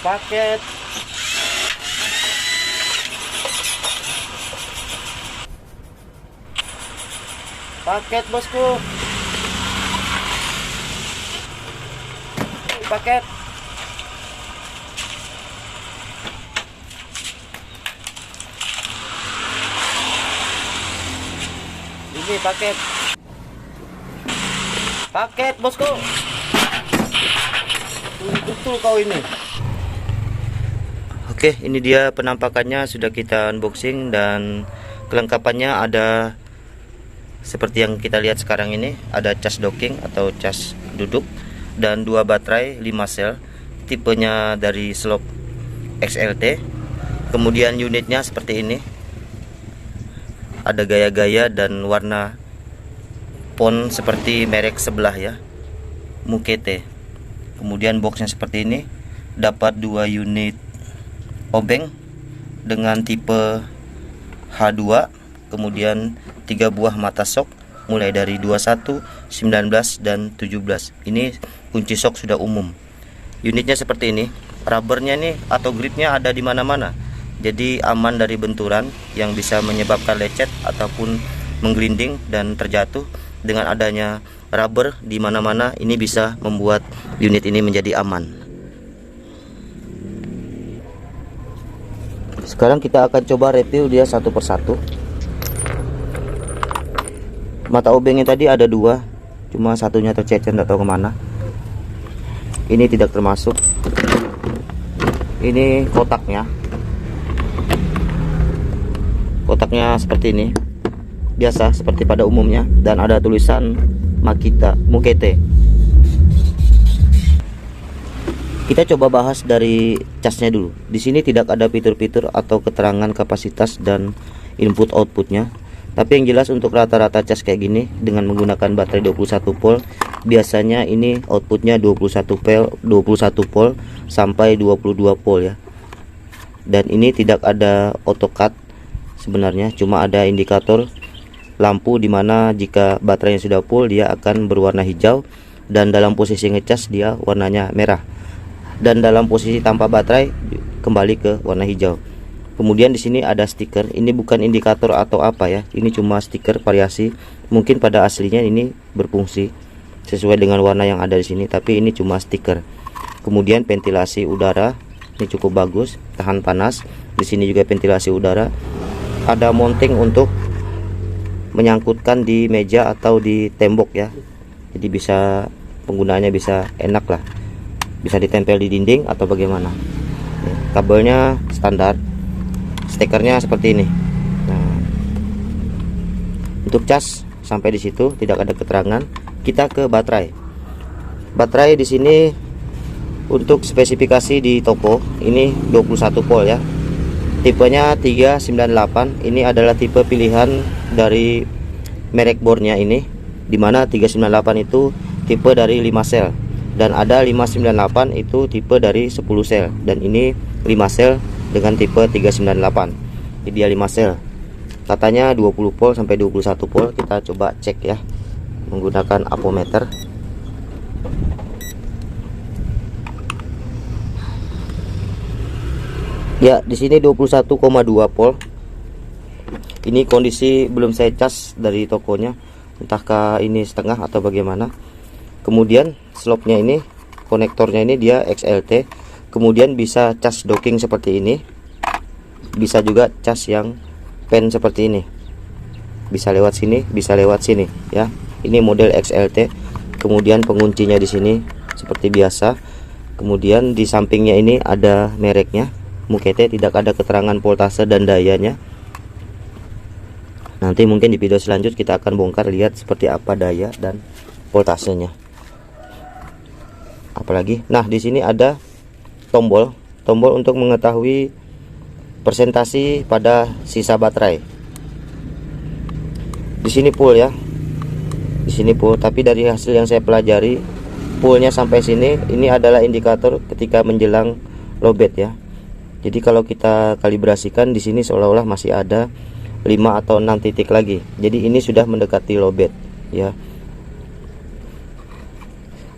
Paket. Paket bosku. Paket. Ini paket. Paket bosku. Betul kau ini. Oke, ini dia penampakannya, sudah kita unboxing dan kelengkapannya ada seperti yang kita lihat sekarang ini. Ada cas docking atau cas duduk dan 2 baterai 5 sel, tipenya dari Slop XLT. Kemudian unitnya seperti ini, ada gaya-gaya dan warna pon seperti merek sebelah ya, Mukete. Kemudian boxnya seperti ini, dapat 2 unit obeng dengan tipe H2, kemudian 3 buah mata sok mulai dari 21, 19 dan 17. Ini kunci sok sudah umum. Unitnya seperti ini, rubbernya nih atau gripnya ada di mana-mana, jadi aman dari benturan yang bisa menyebabkan lecet ataupun menggelinding dan terjatuh. Dengan adanya rubber di mana-mana, ini bisa membuat unit ini menjadi aman. Sekarang kita akan coba review dia satu persatu. Mata obengnya tadi ada 2, cuma satunya tercecer, tidak tahu kemana. Ini tidak termasuk. Ini kotaknya. Kotaknya seperti ini, biasa seperti pada umumnya, dan ada tulisan Mukete. Kita coba bahas dari casnya dulu. Di sini tidak ada fitur-fitur atau keterangan kapasitas dan input outputnya. Tapi yang jelas untuk rata-rata cas kayak gini dengan menggunakan baterai 21 volt, biasanya ini outputnya 21 volt sampai 22 volt ya. Dan ini tidak ada auto cut sebenarnya, cuma ada indikator lampu dimana jika baterainya sudah full dia akan berwarna hijau, dan dalam posisi ngecas dia warnanya merah, dan dalam posisi tanpa baterai kembali ke warna hijau. Kemudian di sini ada stiker. Ini bukan indikator atau apa ya, ini cuma stiker variasi. Mungkin pada aslinya ini berfungsi sesuai dengan warna yang ada di sini, tapi ini cuma stiker. Kemudian ventilasi udara ini cukup bagus, tahan panas. Di sini juga ventilasi udara. Ada mounting untuk menyangkutkan di meja atau di tembok ya. Jadi bisa penggunaannya bisa enak lah. Bisa ditempel di dinding atau bagaimana. Kabelnya standar. Stekernya seperti ini. Nah, untuk cas sampai di situ tidak ada keterangan. Kita ke baterai. Baterai di sini untuk spesifikasi di toko ini 21 volt ya. Tipenya 398. Ini adalah tipe pilihan dari merek bornya ini, dimana 398 itu tipe dari 5 sel, dan ada 598 itu tipe dari 10 sel, dan ini 5 sel dengan tipe 398. Jadi dia 5 sel. Katanya 20 volt sampai 21 volt. Kita coba cek ya menggunakan ampermeter. Ya, di sini 21,2 volt. Ini kondisi belum saya cas dari tokonya, entahkah ini setengah atau bagaimana. Kemudian slopnya ini, konektornya ini dia XLT. Kemudian bisa cas docking seperti ini, bisa juga cas yang pen seperti ini, bisa lewat sini, bisa lewat sini ya. Ini model XLT. Kemudian penguncinya di sini seperti biasa. Kemudian di sampingnya ini ada mereknya Mukete, tidak ada keterangan voltase dan dayanya. Nanti mungkin di video selanjutnya kita akan bongkar lihat seperti apa daya dan voltasenya. Apalagi, nah di sini ada tombol untuk mengetahui persentasi pada sisa baterai. Di sini full ya, di sini full. Tapi dari hasil yang saya pelajari, fullnya sampai sini, ini adalah indikator ketika menjelang lowbat ya. Jadi kalau kita kalibrasikan di sini seolah-olah masih ada 5 atau 6 titik lagi. Jadi ini sudah mendekati lowbat ya.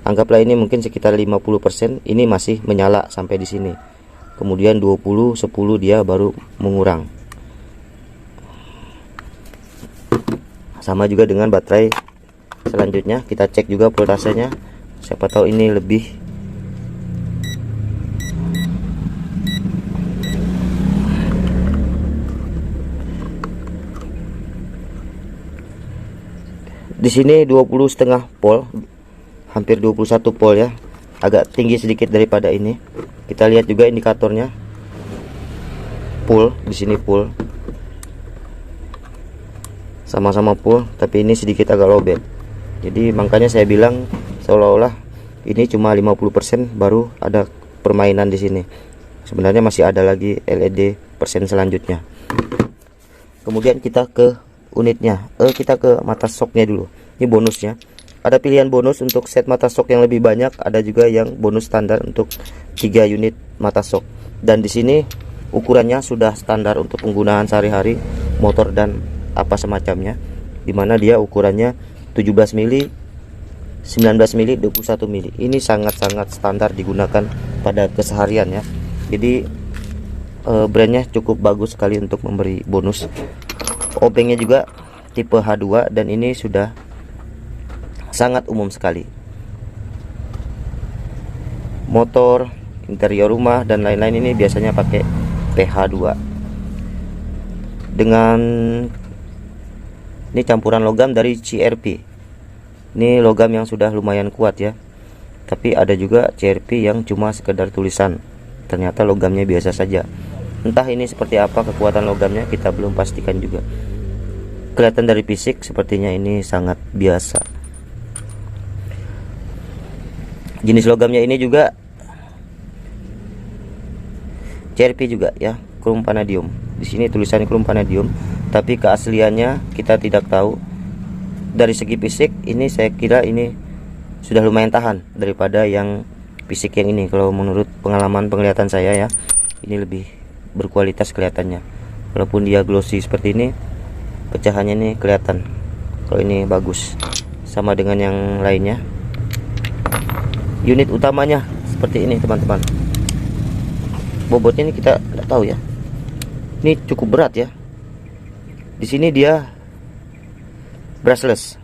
Anggaplah ini mungkin sekitar 50%, ini masih menyala sampai di sini. Kemudian 20, 10 dia baru mengurang. Sama juga dengan baterai selanjutnya, kita cek juga voltasenya. Siapa tahu ini lebih. Di sini 20,5 volt, hampir 21 volt ya, agak tinggi sedikit daripada ini. Kita lihat juga indikatornya, full, di sini full, sama-sama full, tapi ini sedikit agak lowbat. Jadi makanya saya bilang seolah-olah ini cuma 50%, baru ada permainan di sini. Sebenarnya masih ada lagi LED persen selanjutnya. Kemudian kita ke unitnya, kita ke mata shocknya dulu. Ini bonusnya, ada pilihan bonus untuk set mata shock yang lebih banyak, ada juga yang bonus standar untuk 3 unit mata shock. Dan di sini ukurannya sudah standar untuk penggunaan sehari-hari motor dan apa semacamnya, dimana dia ukurannya 17 mili, 19 mili, 21 mili. Ini sangat-sangat standar digunakan pada keseharian ya. Jadi brandnya cukup bagus sekali untuk memberi bonus. Obengnya juga tipe H2, dan ini sudah sangat umum sekali. Motor, interior rumah dan lain-lain ini biasanya pakai PH2. Dengan ini campuran logam dari CRP. Ini logam yang sudah lumayan kuat ya. Tapi ada juga CRP yang cuma sekedar tulisan. Ternyata logamnya biasa saja. Entah ini seperti apa kekuatan logamnya, kita belum pastikan juga. Kelihatan dari fisik sepertinya ini sangat biasa. Jenis logamnya ini juga CRP juga ya, krom vanadium. Di sini tulisannya krom vanadium, tapi keasliannya kita tidak tahu. Dari segi fisik ini saya kira ini sudah lumayan tahan daripada yang fisik yang ini. Kalau menurut pengalaman penglihatan saya ya, ini lebih berkualitas kelihatannya. Walaupun dia glossy seperti ini, pecahannya ini kelihatan. Kalau ini bagus, sama dengan yang lainnya. Unit utamanya seperti ini teman-teman. Bobotnya ini kita tidak tahu ya. Ini cukup berat ya. Di sini dia brushless.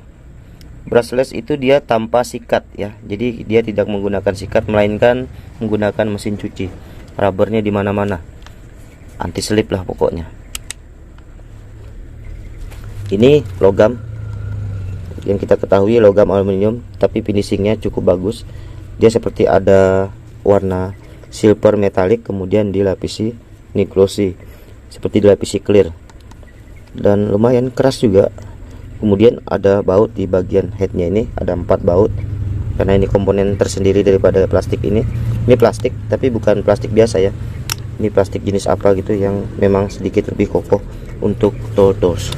Brushless itu dia tanpa sikat ya. Jadi dia tidak menggunakan sikat, melainkan menggunakan mesin cuci. Rubbernya di mana-mana. Anti slip lah pokoknya. Ini logam yang kita ketahui logam aluminium, tapi finishingnya cukup bagus. Dia seperti ada warna silver metalik, kemudian dilapisi glossy, seperti dilapisi clear, dan lumayan keras juga. Kemudian ada baut di bagian headnya, ini ada 4 baut, karena ini komponen tersendiri daripada plastik ini. Ini plastik tapi bukan plastik biasa ya. Ini plastik jenis apa gitu yang memang sedikit lebih kokoh untuk door doors.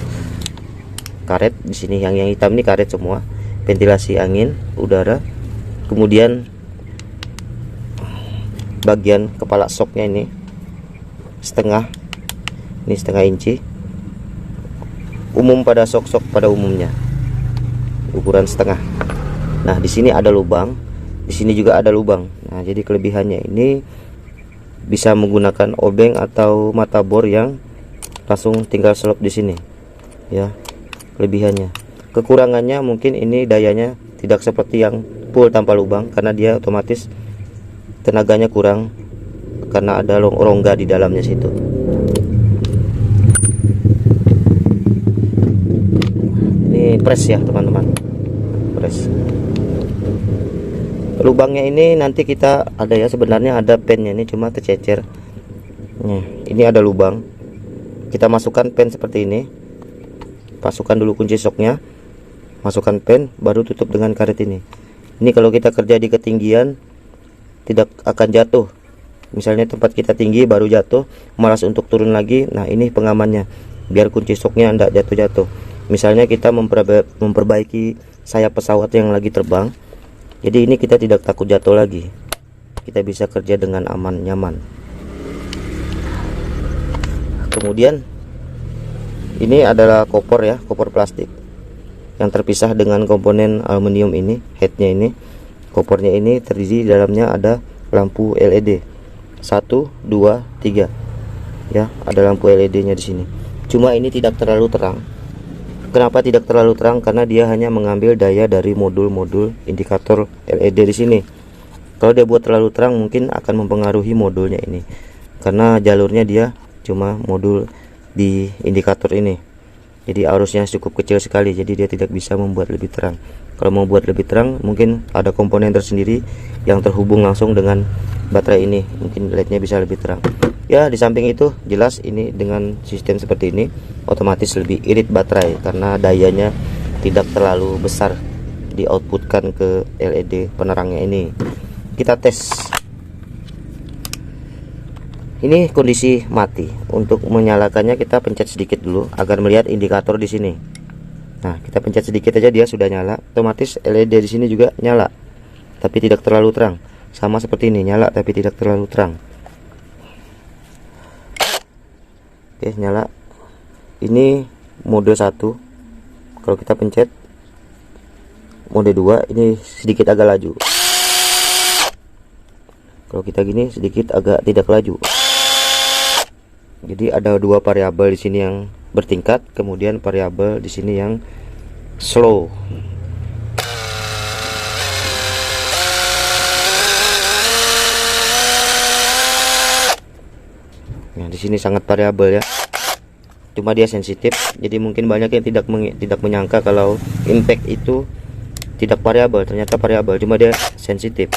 Karet di sini yang hitam ini karet semua, ventilasi angin udara. Kemudian bagian kepala shocknya ini setengah inci. Umum pada shock pada umumnya ukuran setengah. Nah di sini ada lubang, di sini juga ada lubang. Nah jadi kelebihannya ini bisa menggunakan obeng atau mata bor yang langsung tinggal slot di sini ya. Kelebihannya. Kekurangannya mungkin ini dayanya tidak seperti yang full tanpa lubang, karena dia otomatis tenaganya kurang karena ada rongga di dalamnya situ. Ini press ya teman-teman, press. Lubangnya ini nanti kita ada ya, sebenarnya ada pennya, ini cuma tercecer. Ini ada lubang, kita masukkan pen seperti ini. Masukkan dulu kunci shocknya, masukkan pen, baru tutup dengan karet ini. Ini kalau kita kerja di ketinggian tidak akan jatuh. Misalnya tempat kita tinggi baru jatuh, malas untuk turun lagi. Nah ini pengamannya, biar kunci shocknya tidak jatuh-jatuh. Misalnya kita memperbaiki sayap pesawat yang lagi terbang, jadi ini kita tidak takut jatuh lagi. Kita bisa kerja dengan aman nyaman. Kemudian ini adalah kopor ya, kopor plastik yang terpisah dengan komponen aluminium ini, headnya ini. Kompornya ini terdiri, di dalamnya ada lampu LED 1, 2, 3 ya, ada lampu LED nya di sini. Cuma ini tidak terlalu terang. Kenapa tidak terlalu terang? Karena dia hanya mengambil daya dari modul-modul indikator LED di sini. Kalau dia buat terlalu terang mungkin akan mempengaruhi modulnya ini, karena jalurnya dia cuma modul di indikator ini. Jadi arusnya cukup kecil sekali, jadi dia tidak bisa membuat lebih terang. Kalau mau buat lebih terang mungkin ada komponen tersendiri yang terhubung langsung dengan baterai ini, mungkin LED-nya bisa lebih terang. Ya, di samping itu jelas ini dengan sistem seperti ini otomatis lebih irit baterai karena dayanya tidak terlalu besar di outputkan ke LED penerangnya ini. Kita tes. Ini kondisi mati. Untuk menyalakannya kita pencet sedikit dulu agar melihat indikator di sini. Nah, kita pencet sedikit aja dia sudah nyala. Otomatis LED di sini juga nyala, tapi tidak terlalu terang. Sama seperti ini, nyala tapi tidak terlalu terang. Oke, nyala. Ini mode 1. Kalau kita pencet mode 2, ini sedikit agak laju. Kalau kita gini sedikit agak tidak laju. Jadi ada dua variabel di sini yang bertingkat, kemudian variabel di sini yang slow. Nah, di sini sangat variabel ya. Cuma dia sensitif, jadi mungkin banyak yang tidak menyangka kalau impact itu tidak variabel, ternyata variabel, cuma dia sensitif.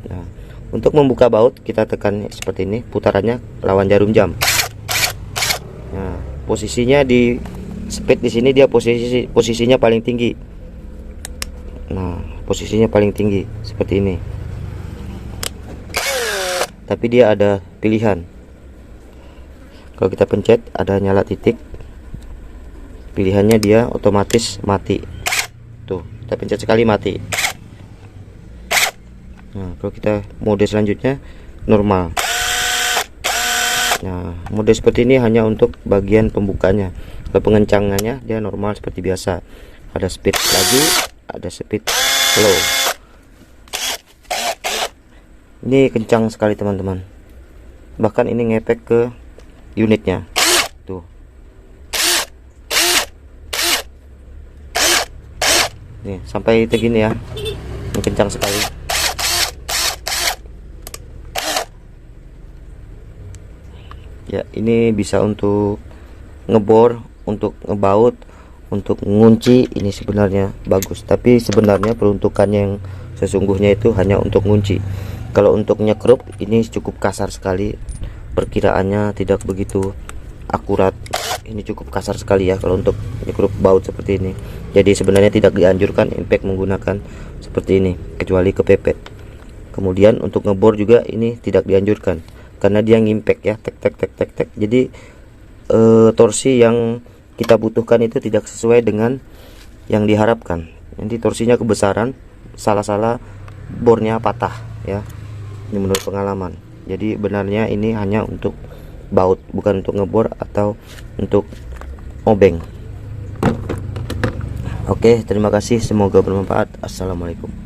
Nah, untuk membuka baut kita tekan seperti ini, putarannya lawan jarum jam. Nah, posisinya di speed di sini dia posisinya paling tinggi. Nah, posisinya paling tinggi seperti ini. Tapi dia ada pilihan. Kalau kita pencet ada nyala titik, pilihannya dia otomatis mati. Tuh, kita pencet sekali mati. Nah, kalau kita mode selanjutnya normal. Nah, mode seperti ini hanya untuk bagian pembukanya. Kalau pengencangannya dia normal seperti biasa. Ada speed laju, ada speed slow. Ini kencang sekali teman-teman. Bahkan ini ngefek ke unitnya. Tuh. Nih, sampai segini ya. Ini kencang sekali. Ya, ini bisa untuk ngebor, untuk ngebaut, untuk ngunci. Ini sebenarnya bagus, tapi sebenarnya peruntukannya yang sesungguhnya itu hanya untuk ngunci. Kalau untuk nyekrup ini cukup kasar sekali, perkiraannya tidak begitu akurat. Ini cukup kasar sekali ya kalau untuk nyekrup baut seperti ini. Jadi sebenarnya tidak dianjurkan impact menggunakan seperti ini, kecuali kepepet. Kemudian untuk ngebor juga ini tidak dianjurkan karena dia ngimpact ya, tek tek tek tek tek. Jadi torsi yang kita butuhkan itu tidak sesuai dengan yang diharapkan. Nanti torsinya kebesaran, salah-salah bornya patah ya. Ini menurut pengalaman. Jadi benarnya ini hanya untuk baut, bukan untuk ngebor atau untuk obeng. Oke, terima kasih, semoga bermanfaat. Assalamualaikum.